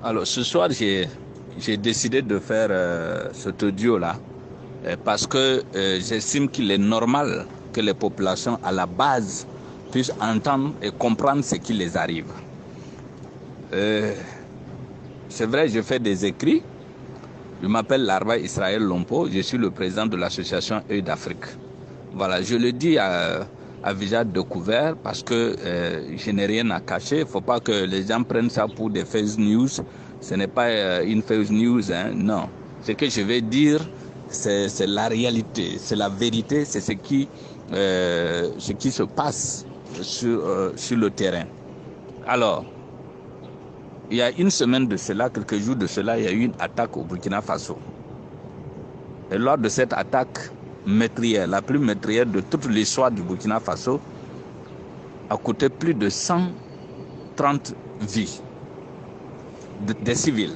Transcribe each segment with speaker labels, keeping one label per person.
Speaker 1: Alors ce soir, j'ai décidé de faire cet audio-là parce que j'estime qu'il est normal que les populations à la base puissent entendre et comprendre ce qui les arrive. C'est vrai, je fais des écrits. Je m'appelle Larba Israël Lompo, je suis le président de l'association Œil d'Afrique. Voilà, je le dis à visage découvert parce que je n'ai rien à cacher. Il ne faut pas que les gens prennent ça pour des fake news. Ce n'est pas une fake news, hein, non. Ce que je vais dire, c'est la réalité, c'est la vérité, c'est ce qui se passe sur le terrain. Alors, il y a une semaine de cela, quelques jours de cela, il y a eu une attaque au Burkina Faso. Et lors de cette attaque meurtrière, la plus meurtrière de toute l'histoire du Burkina Faso, a coûté plus de 130 vies des civils.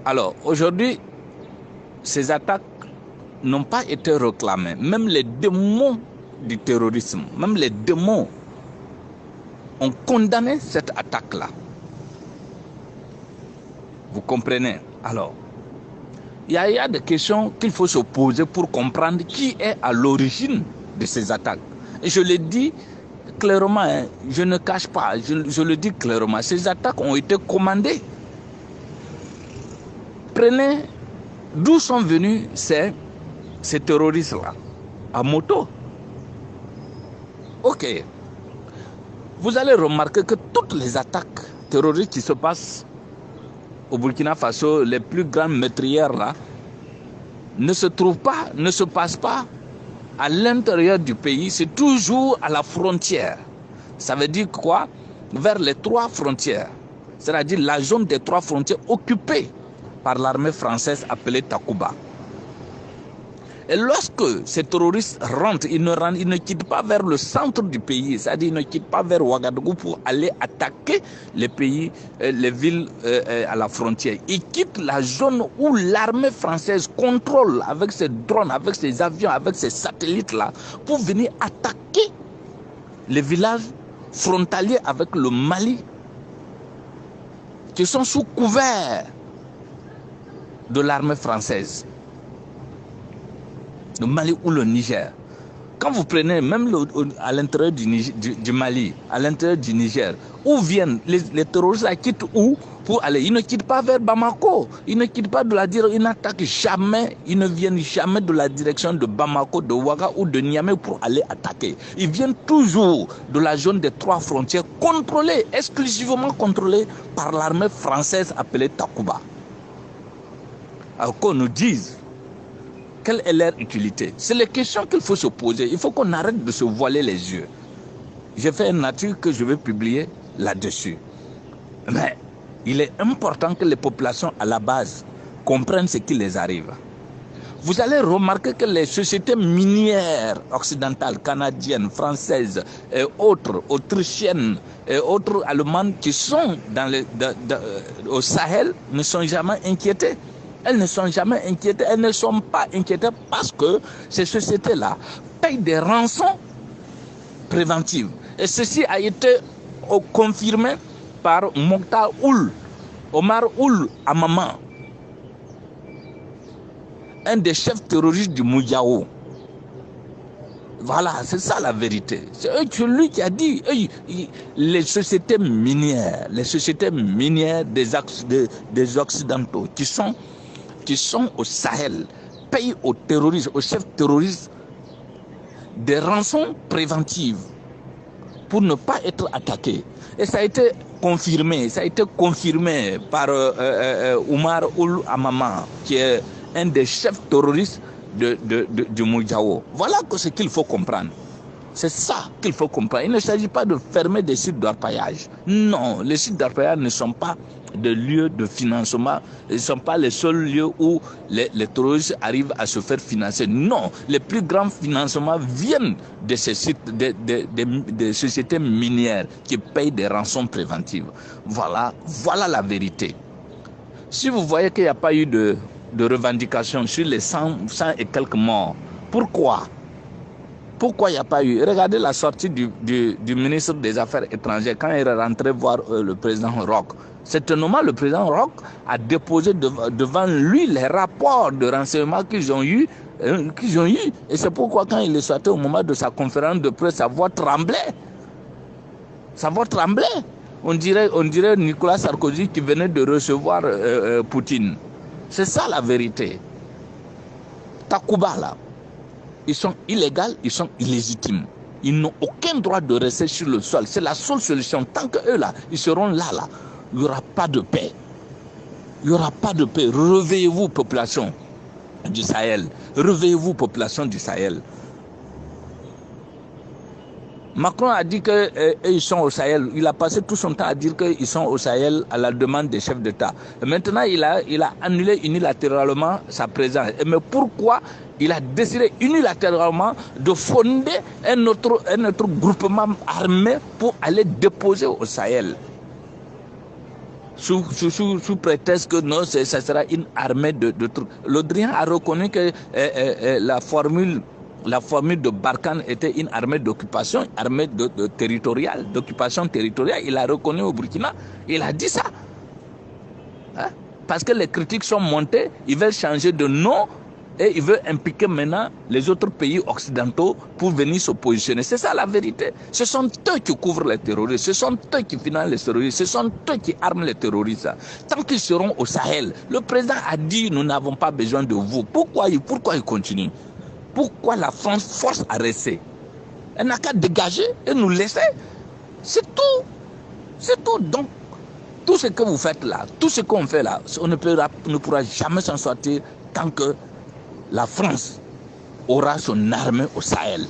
Speaker 1: Alors, aujourd'hui, ces attaques n'ont pas été réclamées. Même les démons du terrorisme, même les démons ont condamné cette attaque-là. Vous comprenez? Alors, il y a des questions qu'il faut se poser pour comprendre qui est à l'origine de ces attaques. Et je le dis clairement, hein, je ne cache pas, je le dis clairement, ces attaques ont été commandées. Prenez d'où sont venus ces terroristes-là, à moto. Ok. Vous allez remarquer que toutes les attaques terroristes qui se passent au Burkina Faso, les plus grandes meurtrières là, ne se passent pas à l'intérieur du pays, c'est toujours à la frontière. Ça veut dire quoi? Vers les 3 frontières, c'est-à-dire la zone des 3 frontières occupée par l'armée française appelée Takuba. Et lorsque ces terroristes rentrent, ils ne quittent pas vers le centre du pays, c'est-à-dire ils ne quittent pas vers Ouagadougou pour aller attaquer les pays, les villes à la frontière. Ils quittent la zone où l'armée française contrôle avec ses drones, avec ses avions, avec ses satellites-là, pour venir attaquer les villages frontaliers avec le Mali, qui sont sous couvert de l'armée française. Le Mali ou le Niger. Quand vous prenez même à l'intérieur du Mali, à l'intérieur du Niger, où viennent les terroristes, ils quittent où pour aller? Ils ne quittent pas vers Bamako, ils ne quittent pas de la direction, ils n'attaquent jamais, ils ne viennent jamais de la direction de Bamako, de Ouaga ou de Niamey pour aller attaquer. Ils viennent toujours de la zone des 3 frontières, contrôlées, exclusivement contrôlées par l'armée française appelée Takuba. Alors qu'on nous dise quelle est leur utilité? C'est les questions qu'il faut se poser. Il faut qu'on arrête de se voiler les yeux. J'ai fait une nature que je vais publier là-dessus. Mais il est important que les populations à la base comprennent ce qui les arrive. Vous allez remarquer que les sociétés minières occidentales, canadiennes, françaises et autres, autrichiennes et autres allemandes qui sont au Sahel ne sont jamais inquiétées. Elles ne sont jamais inquiétées, elles ne sont pas inquiétées parce que ces sociétés-là payent des rançons préventives. Et ceci a été confirmé par Mokhtar Ould, Omar Ould Amama, un des chefs terroristes du Moudjahou. Voilà, c'est ça la vérité. C'est lui qui a dit, les sociétés minières des Occidentaux qui sont au Sahel, payent aux terroristes, aux chefs terroristes, des rançons préventives pour ne pas être attaqués. Et ça a été confirmé par Omar Ould Amama, qui est un des chefs terroristes du Moudjahou. Voilà ce qu'il faut comprendre. C'est ça qu'il faut comprendre. Il ne s'agit pas de fermer des sites d'orpaillage. Non, les sites d'orpaillage ne sont pas des lieux de financement. Ils ne sont pas les seuls lieux où les terroristes arrivent à se faire financer. Non, les plus grands financements viennent de ces sites, des sociétés minières qui payent des rançons préventives. Voilà la vérité. Si vous voyez qu'il n'y a pas eu de revendication sur les 100 et quelques morts, pourquoi? Pourquoi il n'y a pas eu? Regardez la sortie du ministre des Affaires étrangères quand il est rentré voir le président Roch. Certainement, le président Roch a déposé devant lui les rapports de renseignement qu'ils ont eu. Et c'est pourquoi quand il est sorti au moment de sa conférence de presse, sa voix tremblait. Sa voix tremblait. On dirait Nicolas Sarkozy qui venait de recevoir Poutine. C'est ça la vérité. Takuba là, ils sont illégaux, ils sont illégitimes. Ils n'ont aucun droit de rester sur le sol. C'est la seule solution. Tant qu'eux là, ils seront là, il n'y aura pas de paix. Il n'y aura pas de paix. Réveillez-vous, population du Sahel. Réveillez-vous, population du Sahel. Macron a dit qu'ils sont au Sahel. Il a passé tout son temps à dire qu'ils sont au Sahel à la demande des chefs d'État. Maintenant, il a annulé unilatéralement sa présence. Mais pourquoi il a décidé unilatéralement de fonder un autre groupement armé pour aller déposer au Sahel? Sous prétexte que non, ça sera une armée de trucs. Le Drian a reconnu que la formule de Barkhane était une armée d'occupation, armée territoriale, d'occupation territoriale. Il a reconnu au Burkina, il a dit ça. Hein? Parce que les critiques sont montées, ils veulent changer de nom et ils veulent impliquer maintenant les autres pays occidentaux pour venir se positionner. C'est ça la vérité. Ce sont eux qui couvrent les terroristes, ce sont eux qui financent les terroristes, ce sont eux qui arment les terroristes. Tant qu'ils seront au Sahel, le président a dit nous n'avons pas besoin de vous. Pourquoi il continue? Pourquoi la France force à rester? Elle n'a qu'à dégager et nous laisser. C'est tout. C'est tout. Donc, tout ce que vous faites là, tout ce qu'on fait là, on ne pourra jamais s'en sortir tant que la France aura son armée au Sahel.